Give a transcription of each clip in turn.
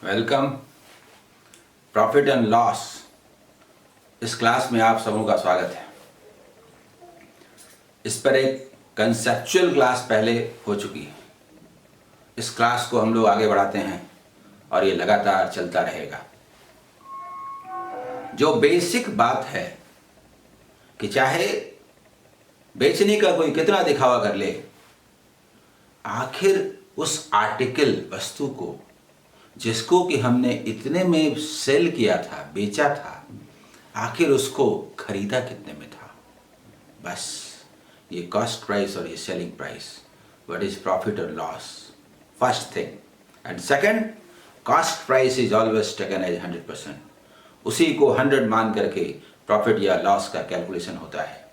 Welcome. Profit and loss इस class में आप सबों का स्वागत है। इस पर एक कंसेप्चुअल क्लास पहले हो चुकी है। इस क्लास को हम लोग आगे बढ़ाते हैं और ये लगातार चलता रहेगा। जो बेसिक बात है कि चाहे बेचने का कोई कितना दिखावा कर ले, आखिर उस आर्टिकल वस्तु को जिसको कि हमने इतने में सेल किया था, बेचा था, आखिर उसको खरीदा कितने में था। बस ये कॉस्ट प्राइस और ये selling price, what is profit और loss, first thing. And second, cost price is always taken as 100%। उसी को 100 मान करके प्रॉफिट या लॉस का कैलकुलेशन होता है।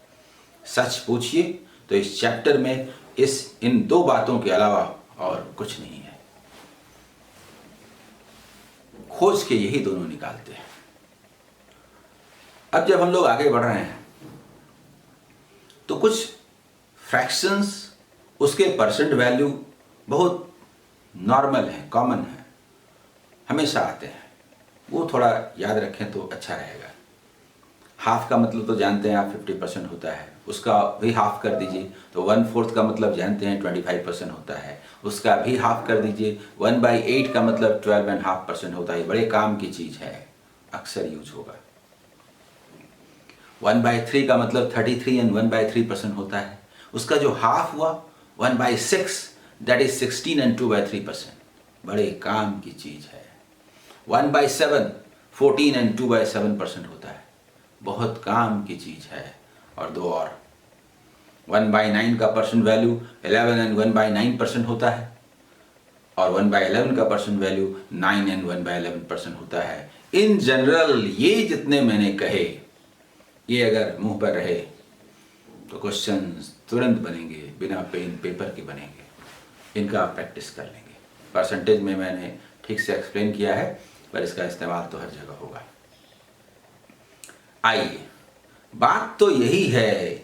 सच पूछिए तो इस चैप्टर में इन दो बातों के अलावा और कुछ नहीं है। खोज के यही दोनों निकालते हैं। अब जब हम लोग आगे बढ़ रहे हैं तो कुछ फ्रैक्शंस, उसके परसेंट वैल्यू बहुत नॉर्मल है, कॉमन है, हमेशा आते हैं। वो थोड़ा याद रखें तो अच्छा रहेगा। हाफ का मतलब तो जानते हैं आप 50% होता है, उसका भी हाफ कर दीजिए तो 1/4 का मतलब जानते हैं 25% होता है, उसका भी हाफ कर दीजिए 1/8 का मतलब 12.5% होता है। बड़े काम की चीज़ है, अक्सर यूज होगा। 1/3 का मतलब 33 एंड 1/3% होता है, उसका जो हाफ हुआ 1/6 दैट इज 16 एंड 2/3%। बड़े काम की चीज़ है। 1/7 14 एंड 2/7% होता है, बहुत काम की चीज़ है। और दो और 1/9 का परसेंट वैल्यू 11 एंड 1/9% होता है, और 1/11 का परसेंट वैल्यू 9 एंड 1/11% होता है। इन जनरल ये जितने मैंने कहे, ये अगर मुंह पर रहे तो क्वेश्चन तुरंत बनेंगे, बिना पेन पेपर के बनेंगे। इनका आप प्रैक्टिस कर लेंगे। परसेंटेज में मैंने ठीक से एक्सप्लेन किया है, पर इसका इस्तेमाल तो हर जगह होगा। आइए, बात तो यही है,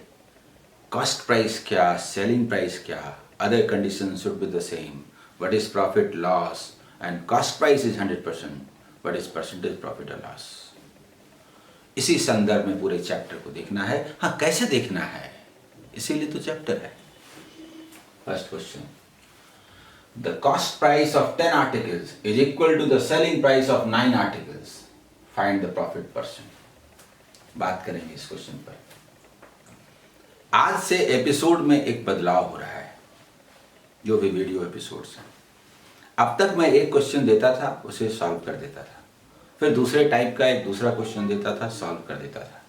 कॉस्ट प्राइस क्या, सेलिंग प्राइस क्या, other condition should be the same, what is profit loss, and cost price is 100%, what is percentage profit और लॉस। इसी संदर्भ में पूरे चैप्टर को देखना है। हाँ, कैसे देखना है, इसीलिए तो चैप्टर है। First question, the cost price of 10 articles is equal to the selling price of 9 articles, find the profit percent. बात करेंगे इस क्वेश्चन पर। आज से एपिसोड में एक बदलाव हो रहा है, जो भी वीडियो एपिसोड्स हैं। अब तक मैं एक क्वेश्चन देता था, उसे सॉल्व कर देता था, फिर दूसरे टाइप का एक दूसरा क्वेश्चन देता था, सॉल्व कर देता था।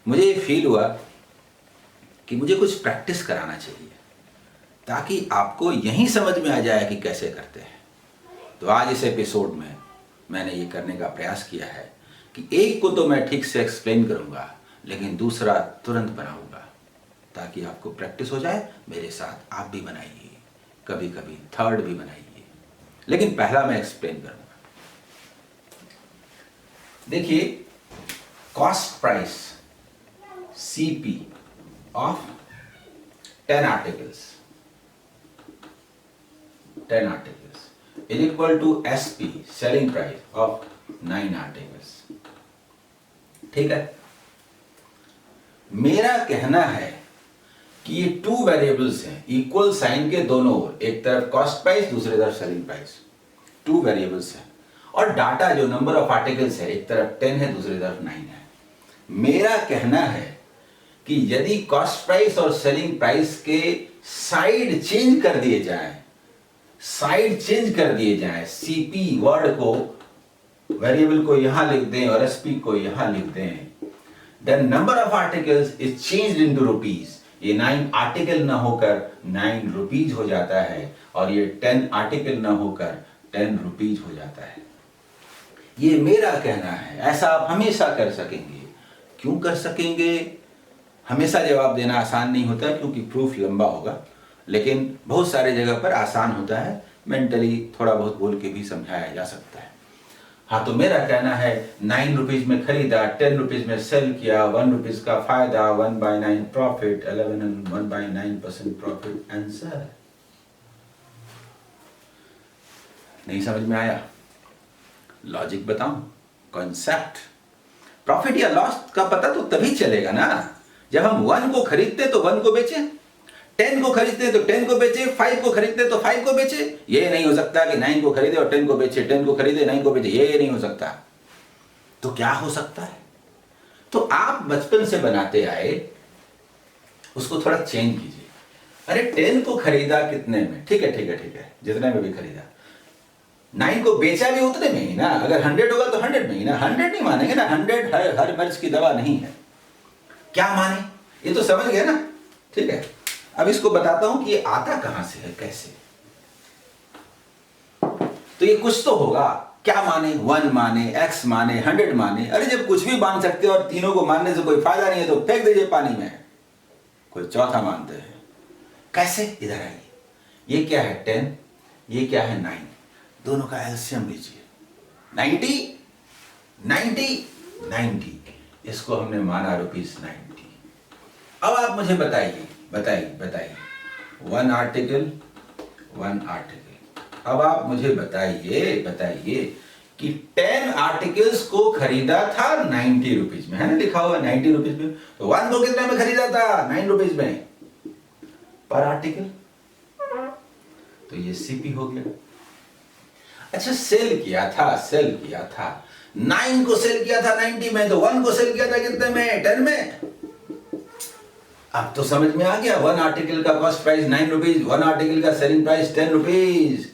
मुझे ये फील हुआ कि मुझे कुछ प्रैक्टिस कराना चाहिए, ताकि आपको यही समझ में आ जाए कि कैसे करते हैं। तो आज इस एपिसोड में मैंने ये करने का प्रयास किया है कि एक को तो मैं ठीक से एक्सप्लेन करूंगा, लेकिन दूसरा तुरंत बनाऊंगा, ताकि आपको प्रैक्टिस हो जाए। मेरे साथ आप भी बनाइए, कभी कभी थर्ड भी बनाइए, लेकिन पहला मैं एक्सप्लेन करूंगा। देखिए, cost price CP of 10 articles is equal to SP selling price of 9 articles. ठीक है, मेरा कहना है कि ये 2 वेरिएबल्स हैं, इक्वल साइन के दोनों ओर, एक तरफ कॉस्ट प्राइस, दूसरी तरफ सेलिंग प्राइस। 2 वेरिएबल्स हैं, और डाटा जो नंबर ऑफ आर्टिकल्स है, एक तरफ 10 है, दूसरी तरफ 9 है। मेरा कहना है कि यदि कॉस्ट प्राइस और सेलिंग प्राइस के साइड चेंज कर दिए जाए, CP वर्ड को, वेरिएबल को यहां लिख दें और SP को यहां लिख दें, then number of articles is changed into rupees। ये 9 आर्टिकल ना होकर 9 रुपीज हो जाता है, और ये 10 आर्टिकल ना होकर 10 रुपीज हो जाता है। ये मेरा कहना है। ऐसा आप हमेशा कर सकेंगे। क्यों कर सकेंगे? हमेशा जवाब देना आसान नहीं होता, क्योंकि प्रूफ लंबा होगा, लेकिन बहुत सारे जगह पर आसान होता है। मेंटली थोड़ा बहुत बोल के भी समझाया जा सकता है। हाँ, तो मेरा कहना है 9 रुपीज में खरीदा, 10 रुपीज में सेल किया, 1 रुपीज का फायदा, 1/9 प्रॉफिट, 11 and 1/9% प्रॉफिट। आंसर नहीं समझ में आया? लॉजिक बताऊं, कॉन्सेप्ट। प्रॉफिट या लॉस का पता तो तभी चलेगा ना जब हम 1 को खरीदते तो 1 को बेचे, 10 को खरीदते तो 10 को बेचे, 5 को खरीदते तो 5 को बेचे। ये नहीं हो सकता कि 9 को खरीदे और 10 को बेचे, 10 को खरीदे 9 को बेचे, ये नहीं हो सकता। तो क्या हो सकता है? तो आप बचपन से बनाते आए, उसको थोड़ा चेंज कीजिए। अरे 10 को खरीदा कितने में, ठीक है ठीक है ठीक है, जितने में भी खरीदा। 9 को बेचा भी उतने में ही ना, अगर 100 होगा तो 100 में ही ना। 100 नहीं मानेंगे ना, 100 हर मर्ज की दवा नहीं है। क्या माने, ये तो समझ गए ना, ठीक है। अब इसको बताता हूं कि ये आता कहां से है, कैसे। तो ये कुछ तो होगा, क्या माने, 1 माने, x माने, 100 माने। अरे जब कुछ भी मान सकते हो और तीनों को मानने से कोई फायदा नहीं है तो फेंक दीजिए पानी में। कोई चौथा मानते हैं, कैसे? इधर आइए, ये क्या है 10, ये क्या है 9, दोनों का एलसीएम लीजिए। 90 90 90, इसको हमने माना ₹90। अब आप मुझे बताइए बताइए बताइए, 1 आर्टिकल 1 आर्टिकल। अब आप मुझे बताइए बताइए कि 10 आर्टिकल्स को खरीदा था ₹90 में, है ना, लिखा हुआ ₹90 में। तो 1 को कितने में खरीदा था? ₹9 में पर आर्टिकल। तो ये सीपी हो गया। अच्छा, सेल किया था 9 को सेल किया था 90 में, तो 1 को सेल किया था कितने में? 10 में। अब तो समझ में आ गया, 1 आर्टिकल का कॉस्ट प्राइस ₹9, 1 आर्टिकल का सेलिंग प्राइस ₹10।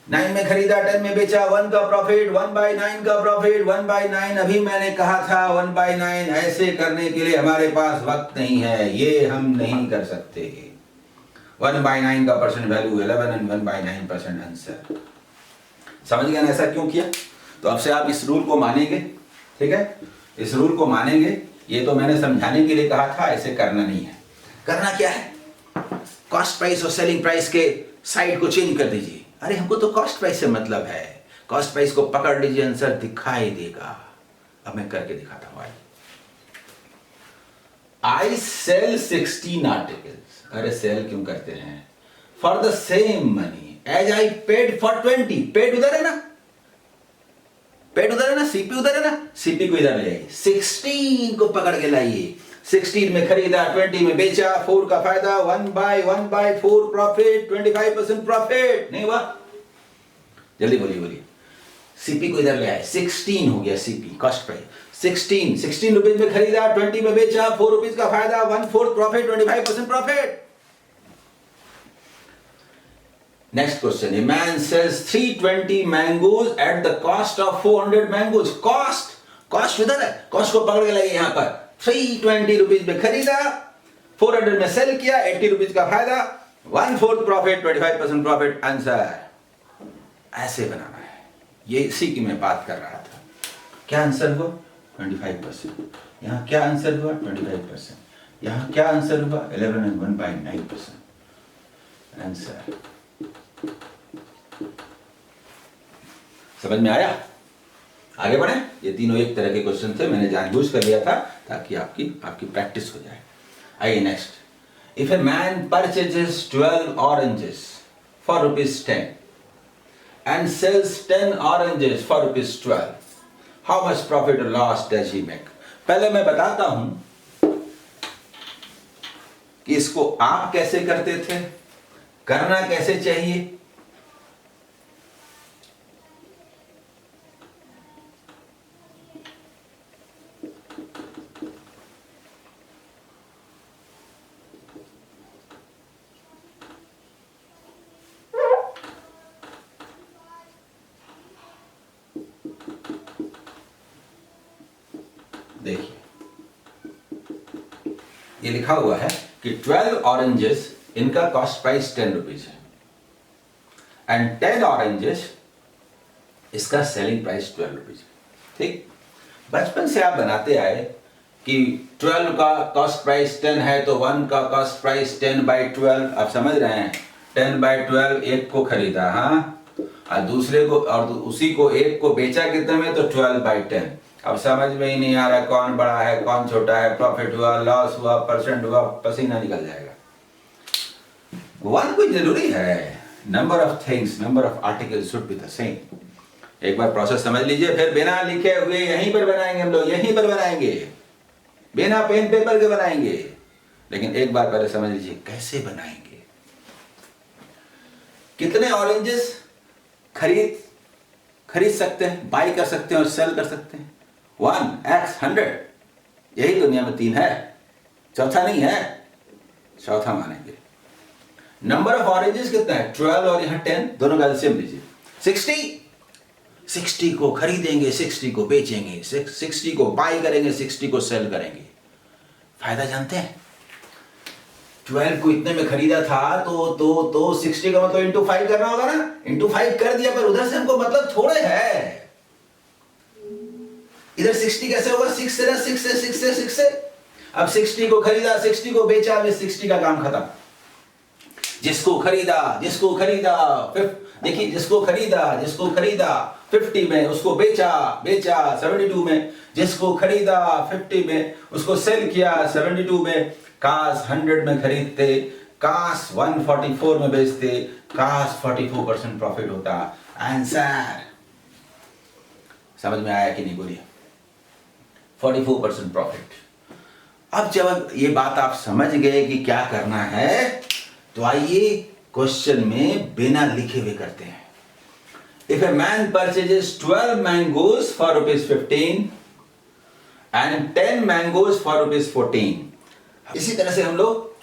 9 में खरीदा, 10 में बेचा, 1 का प्रॉफिट, 1/9 का प्रॉफिट, 1/9। अभी मैंने कहा था 1/9। ऐसे करने के लिए हमारे पास वक्त नहीं है, ये हम नहीं कर सकते। 1/9 का परसेंट वैल्यू 11 एंड 1/9% आंसर। समझ गए ना ऐसा क्यों किया? तो अब से आप इस रूल को मानेंगे, ठीक है, इस रूल को मानेंगे। ये तो मैंने समझाने के लिए कहा था, ऐसे करना नहीं है। करना क्या है, कॉस्ट प्राइस और सेलिंग प्राइस के साइड को चेंज कर दीजिए। अरे हमको तो कॉस्ट प्राइस से मतलब है, कॉस्ट प्राइस को पकड़ लीजिए, आंसर दिखाई देगा। अब मैं करके दिखाता हूं। I sell 16 articles. अरे सेल क्यों करते हैं? For the same money as I paid for 20। Paid उधर है ना, पेड उधर है ना, सीपी उधर है ना, सीपी को इधर ले आइए, 16 को पकड़ के लाइए। 16 में खरीदा, 20 में बेचा, 4 का फायदा, 1/4 प्रॉफिट, 25% प्रॉफिट। नहीं हुआ? जल्दी बोलिए बोलिए। सीपी को इधर ले आए, 16 हो गया सीपी, कॉस्ट प्राइस। 16 रुपीज में खरीदा, 20 में बेचा, 4 रुपीज का फायदा, 1/4 profit, 25% profit. Next question, a man sells 320 mangoes at the cost of 400 mangoes. Cost इधर है, कॉस्ट को पकड़ के लाइए यहां पर। 320 रुपीज में खरीदा, 400 में सेल किया, 80 रुपीज का फायदा, 1/4 प्रॉफिट, 25% प्रॉफिट। आंसर ऐसे बनाना है, ये इसी की मैं बात कर रहा था। क्या आंसर हुआ? 25%। यहां क्या आंसर हुआ? 25%। यहां क्या आंसर हुआ? 11 and 1/9%। आंसर समझ में आया? आगे बढ़े। ये तीनों एक तरह के क्वेश्चन थे, मैंने जानबूझ कर लिया था ताकि आपकी प्रैक्टिस हो जाए। आइए next. If a man purchases 12 oranges for ₹10 and sells 10 oranges for ₹12, how much profit or loss does he make? पहले मैं बताता हूं कि इसको आप कैसे करते थे, करना कैसे चाहिए। देखिए, ये लिखा हुआ है कि 12 ऑरेंजेस, इनका कॉस्ट प्राइस ₹10 है, एंड 10 ऑरेंजेस, इसका सेलिंग प्राइस ₹12 है। ठीक, बचपन से आप बनाते आए कि 12 का कॉस्ट प्राइस 10 है तो 1 का कॉस्ट प्राइस 10/12। आप समझ रहे हैं, 10/12। एक को खरीदा, हाँ, और दूसरे को, और उसी को एक को बेचा कितने में? तो 12/10। अब समझ में ही नहीं आ रहा कौन बड़ा है कौन छोटा है, प्रॉफिट हुआ, लॉस हुआ, परसेंट हुआ, पसीना निकल जाएगा। 1 कोई जरूरी है, number of things, number of articles should be the same. एक बार प्रोसेस समझ लीजिए, फिर बिना लिखे हुए यहीं पर बनाएंगे हम लोग, यहीं पर बनाएंगे, बिना पेन पेपर के बनाएंगे। लेकिन एक बार पहले समझ लीजिए कैसे बनाएंगे। कितने ऑरेंजेस खरीद सकते हैं, बाई कर सकते हैं और सेल कर सकते हैं? 1x 100। यही दुनिया में 3 है, चौथा नहीं है, चौथा मानेंगे। नंबर ऑफ ऑरेंजेस कितना है? 12 और यहां 10, दोनों का एलसीएम लीजिए 60 को खरीदेंगे, 60 को बेचेंगे, 60 को बाई करेंगे, 60 को सेल करेंगे। फायदा जानते हैं? 12 को इतने में खरीदा था तो 60 का मतलब इंटू 5 करना होगा ना, इंटू 5 कर दिया, पर उधर से हमको मतलब थोड़े है। इधर 60 कैसे होगा? 6 से। अब 60 को खरीदा, 60 को बेचा, अब 60 का काम खत्म। जिसको खरीदा देखिए, जिसको खरीदा 50 में, उसको बेचा 72 में, जिसको खरीदा 50 में, उसको सेल किया 72 में। काश 100 में खरीदते, काश 144 में बेचते, काश 44% प्रॉफिट होता। आंसर समझ में आया कि नहीं? बोलिए। 44% प्रॉफिट। अब जब ये बात आप समझ गए कि क्या करना है, तो आइए क्वेश्चन में बिना लिखे हुए करते हैं। If a man purchases 12 mangoes for ₹15 and 10 mangoes for ₹14, इसी तरह से हम लोग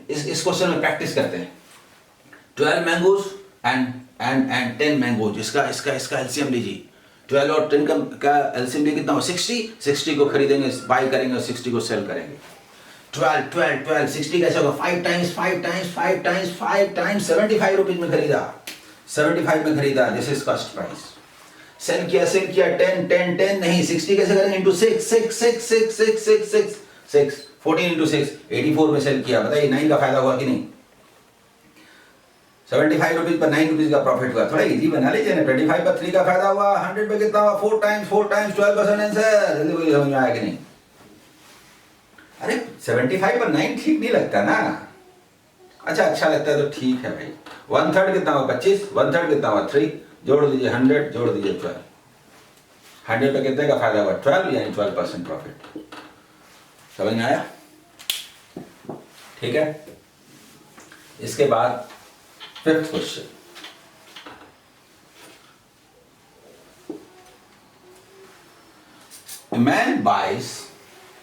इस क्वेश्चन में प्रैक्टिस करते हैं। 12 मैंगोज एंड 10 मैंगोज, इसका एलसीएम लीजिए। 12 और 10 का एलसीएम लिए कितना हो? 60 को खरीदेंगे, बाई करेंगे और 60 को सेल करेंगे। 12 60 कैसे होगा? 5 टाइम्स 75 रुपीज में खरीदा, 75 में खरीदा, this is cost price. Sell किया 10 नहीं, 60 कैसे करेंगे? इंटू 6 14 इंटू 6 84 में सेल किया। बताइए 9 का फायदा हुआ कि नहीं? 75 रुपीज पर 9 रुपीज का प्रॉफिट हुआ। थोड़ा इजी बना लीजिए ना। 25 पर 3 का फायदा हुआ, 100 पे कितना हुआ? 4 टाइम्स 12% आंसर। जल्दी बोलिए, समझ में आया कि नहीं? अरे 75 पर 9 ठीक नहीं लगता ना। अच्छा लगता है तो ठीक है भाई। 1/3 कितना हुआ? 25, 1/3 कितना हुआ? 3, जोड़ दीजिए 100, जोड़ दीजिए 12। 100 पे कितने का फायदा हुआ? 12, यानी 12% प्रॉफिट। समझ में आया? ठीक है। इसके बाद 5th question. A man buys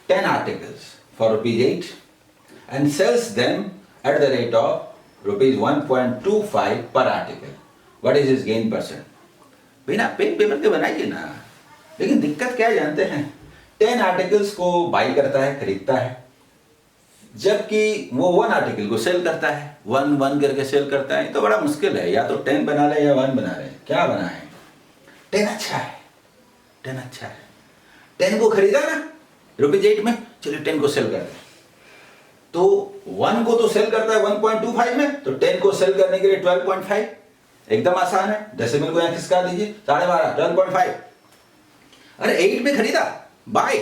10 articles for ₹8 and sells them at the rate of ₹1.25 per article. What is his gain %? बिना पेन पेपर के बनाइए ना। लेकिन दिक्कत क्या है जानते हैं? 10 आर्टिकल्स को बाई करता है, खरीदता है, जबकि वो 1 आर्टिकल को सेल करता है, 1 करके सेल करता है। तो बड़ा मुश्किल है, या तो 10 बना ले या 1 बना ले। क्या बनाए? 10 अच्छा है। 10 को खरीदा ना ₹8 में, चलिए 10 को सेल कर दे। तो 1 को तो सेल करता है 1.25 में, तो 10 को सेल करने के लिए 12.5। एकदम आसान है। डेसिमल को यहां खिसका दीजिए, 12.5 12.5। अरे 8 में खरीदा, बाय,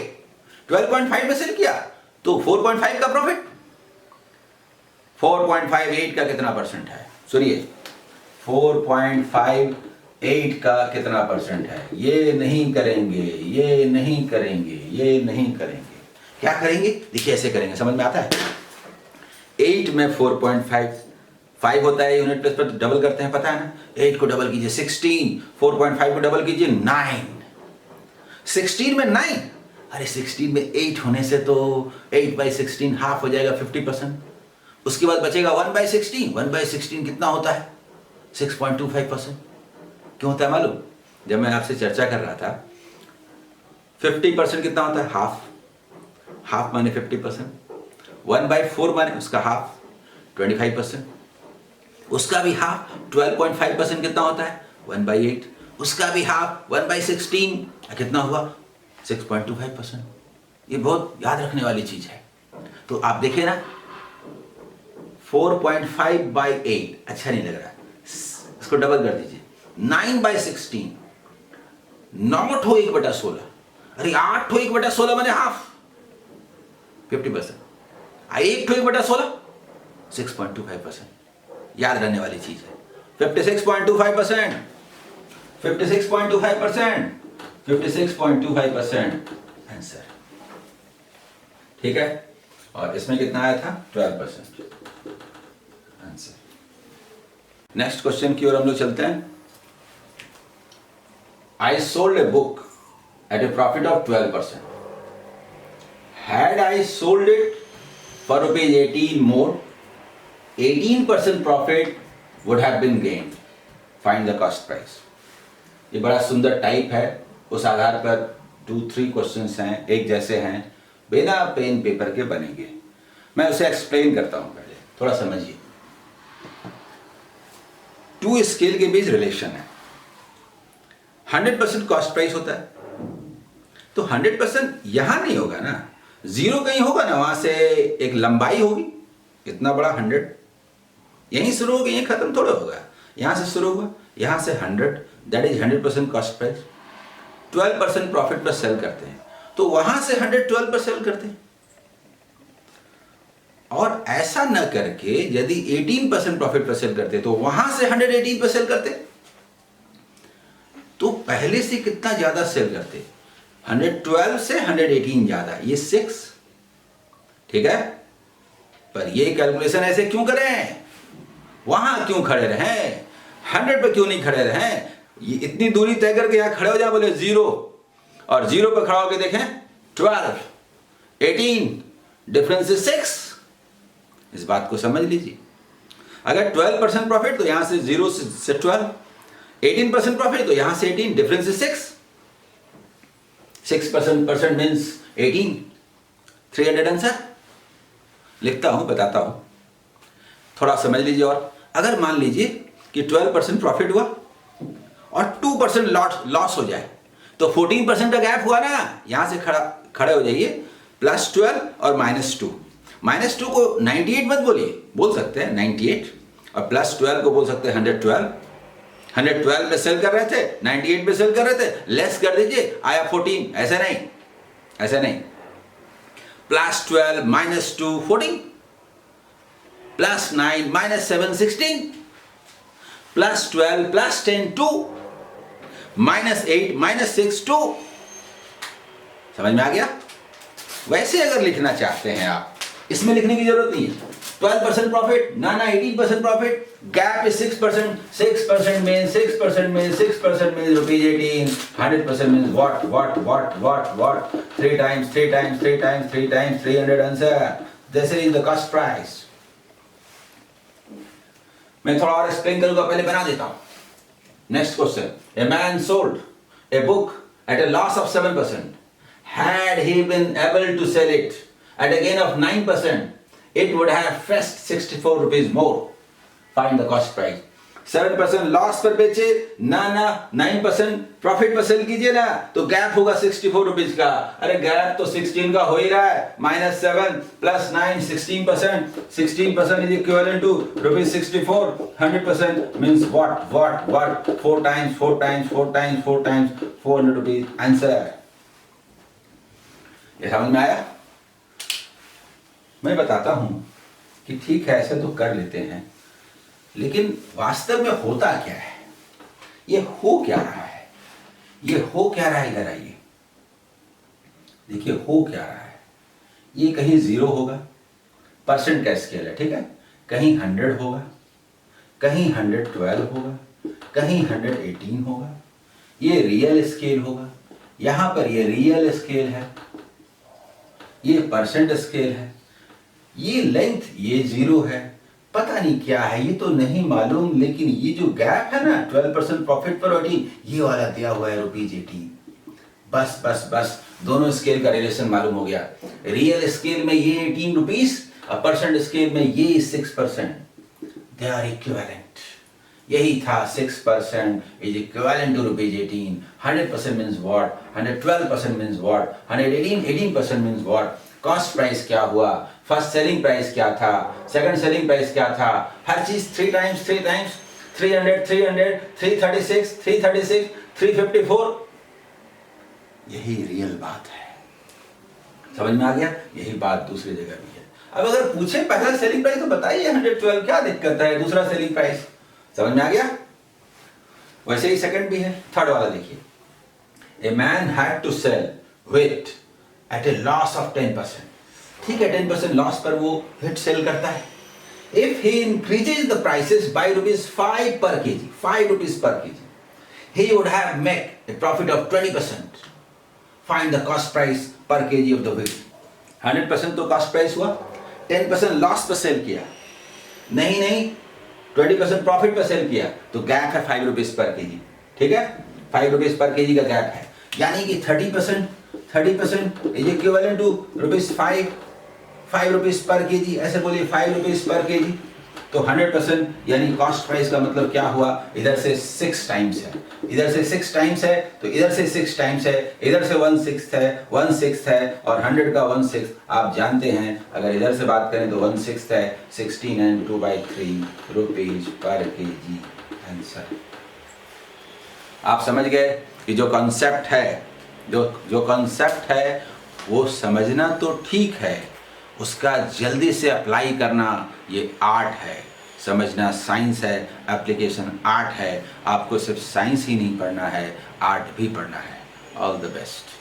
12.5 में सेल किया, तो 4.5 का प्रॉफिट। 4.58 का कितना % है? सुनिए, 4.58 का कितना % है? ये नहीं करेंगे। क्या करेंगे? देखिए ऐसे करेंगे, समझ में आता है? 8 में 4.5 होता है यूनिट प्लेस पर, डबल करते हैं, पता है ना? 8 को डबल कीजिए 16, 4.5 को डबल कीजिए 9, 16 में 9। अरे 16 में 8 होने से तो 8/16 हाफ हो जाएगा, 50%। उसके बाद बचेगा 1/16। 1/16 कितना होता है? 6.25%। क्यों होता है मालूम? जब मैं आपसे चर्चा कर रहा था, 50% कितना होता है? हाफ माने 50%, 1/4 माने उसका हाफ 25%, उसका भी हाफ 12.5% कितना होता है? 1/8, उसका भी हाफ 1/16 कितना हुआ? 6.25%। ये बहुत याद रखने वाली चीज है। तो आप देखिए ना, 4.5/8 अच्छा नहीं लग रहा, इसको डबल कर दीजिए, 9/16, 9 ठो 1/16। अरे 8 ठो 1/16 माने हाफ 50%, 1 ठो 1/16 6.25%। याद रहने वाली चीज है, 56.25%। 56.25%, 56.25% आंसर। ठीक है, और इसमें कितना आया था? 12% आंसर। नेक्स्ट क्वेश्चन की ओर हम लोग चलते हैं। I sold a book at a profit of 12%. Had I sold it for rupees 18 more, 18% profit would have been gained. Find the cost price. ये बड़ा सुंदर टाइप है, उस आधार पर 2-3 क्वेश्चंस हैं, एक जैसे हैं, बिना पेन पेपर के बनेंगे। मैं उसे एक्सप्लेन करता हूं, पहले थोड़ा समझिए। 2 स्केल के बीच रिलेशन है। 100% कॉस्ट प्राइस होता है, तो 100% यहां नहीं होगा ना, 0 कहीं होगा ना, वहां से एक लंबाई होगी, इतना बड़ा 100 यहीं शुरू होगा, यहीं खत्म थोड़ा होगा। यहां से शुरू हुआ, यहां से 100, that is 100% cost price. 12% profit पर सेल करते हैं, तो वहां से 112 पर सेल करते हैं। और ऐसा न करके यदि 18% प्रॉफिट पर सेल करते तो वहां से 118 पर सेल करते, तो पहले से कितना ज्यादा सेल करते? 112 से 118 ज्यादा, ये 6। ठीक है, पर ये कैलकुलेशन ऐसे क्यों करें? वहां क्यों खड़े रहें? 100 पे क्यों नहीं खड़े रहें? ये इतनी दूरी तय करके यहां खड़े हो जाए, बोले 0, और 0 पे खड़ा होकर देखें 12, 18, डिफरेंस इज 6। इस बात को समझ लीजिए। अगर 12% प्रॉफिट तो यहां से 0 से 12, 18% प्रॉफिट तो यहां से 18, डिफरेंस इज 6। 6% means 18, 300 answer. लिखता हूं, बताता हूं, थोड़ा समझ लीजिए। और अगर मान लीजिए कि 12% प्रॉफिट हुआ और 2% लॉस हो जाए, तो 14% का गैप हुआ ना, यहां से खड़े हो जाइए, +12 और -2। -2 को 98 मत बोलिए, बोल सकते हैं 98, और +12 को बोल सकते हैं 112। 112 पे सेल कर रहे थे, 98 पे सेल कर रहे थे, लेस कर दीजिए, आया 14। ऐसा नहीं, ऐसा नहीं, +12 -2 14, +9 -7 16, +12 +10 2, -8 -6 2। समझ में आ गया? वैसे अगर लिखना चाहते हैं आप, इसमें लिखने की जरूरत नहीं है। 12% प्रॉफिट, ना 18% profit, gap is 6%, 6% means 6% means 6% means rupees 18, 100% means what? 3 times 3 times 3 times 3 times 300 answer. This is the cost price. मैं थोड़ा और एक्सप्लेन करूंगा, पहले बना देता हूं। Next question, a man sold a book at a loss of 7%. Had he been able to sell it at a gain of 9%, it would have fetched 64 rupees more. Find the cost price. 7% loss पर बेचे ना, 9% profit पर cell कीजिए ना, तो gap होगा 64 rupees का। अरे गैप तो 16 का हो ही रहा है, -7 + 9 16%, 16% is equivalent to rupees 64। 100% means what 4 times 4 times 4 times 4 times 400 rupees answer. ये समझ में आया? मैं बताता हूं कि ठीक है, ऐसे तो कर लेते हैं, लेकिन वास्तव में होता क्या है? ये हो क्या रहा है? ये हो क्या रहा है? इधर आइए, देखिए हो क्या रहा है। ये कहीं 0 होगा, परसेंट का स्केल है, ठीक है, कहीं 100 होगा, कहीं 112 होगा, कहीं 118 होगा। ये रियल स्केल होगा, यहां पर ये रियल स्केल है, ये परसेंट स्केल है, ये लेंथ, ये 0 है, पता नहीं क्या है, ये तो नहीं मालूम, लेकिन ये जो गैप है ना 12% प्रॉफिट पर 18, ये वाला दिया हुआ है रुपीज 18। बस दोनों स्केल का रिलेशन मालूम हो गया। रियल स्केल में ये 18 रुपीज और परसेंट स्केल में ये 6%, दे आर इक्विवेलेंट। यही था, 6% is equivalent to rupees 18। 100% means what, 112% means what, 118% means what. Cost price क्या हुआ, फर्स्ट सेलिंग प्राइस क्या था, सेकंड सेलिंग प्राइस क्या था, हर चीज 3 टाइम्स 300, 336, 354। यही रियल बात है। समझ में आ गया? यही बात दूसरी जगह भी है। अब अगर पूछे पहला सेलिंग प्राइस तो बताइए 112, क्या दिक्कत है? दूसरा सेलिंग प्राइस, समझ में आ गया? वैसे ही सेकंड भी है, थर्ड वाला देखिए, a man had to sell wheat at a loss of 10%। ठीक है, 10% लॉस पर वो व्हीट सेल करता है। If he increases the prices by ₹5 per KG, ₹5 per KG, he would have made a profit of 20%. Find the cost price per kg of the wheat. 100% तो cost price हुआ, 10% loss पर cell किया, नहीं 20% profit पर cell किया, तो gap है ₹5 per KG. ठीक है, ₹5 पर केजी का गैप है, यानी कि 30% is equivalent to ₹5 per KG, ऐसे बोलिए ₹5 पर केजी। तो 100% यानी कॉस्ट प्राइस का मतलब क्या हुआ, इधर से 6 टाइम्स है, इधर से 6 टाइम्स है, तो इधर से 6 टाइम्स है, इधर से 1/6 है, 1/6 है, और 100 का 1/6 आप जानते हैं, अगर इधर से बात करें तो 1/6 है, 16 and 2/3 rupees per KG answer. आप समझ गए कि जो कॉन्सेप्ट है, जो कॉन्सेप्ट है वो समझना तो ठीक है, उसका जल्दी से अप्लाई करना ये आर्ट है। समझना साइंस है, एप्लीकेशन आर्ट है। आपको सिर्फ साइंस ही नहीं पढ़ना है, आर्ट भी पढ़ना है। All the best.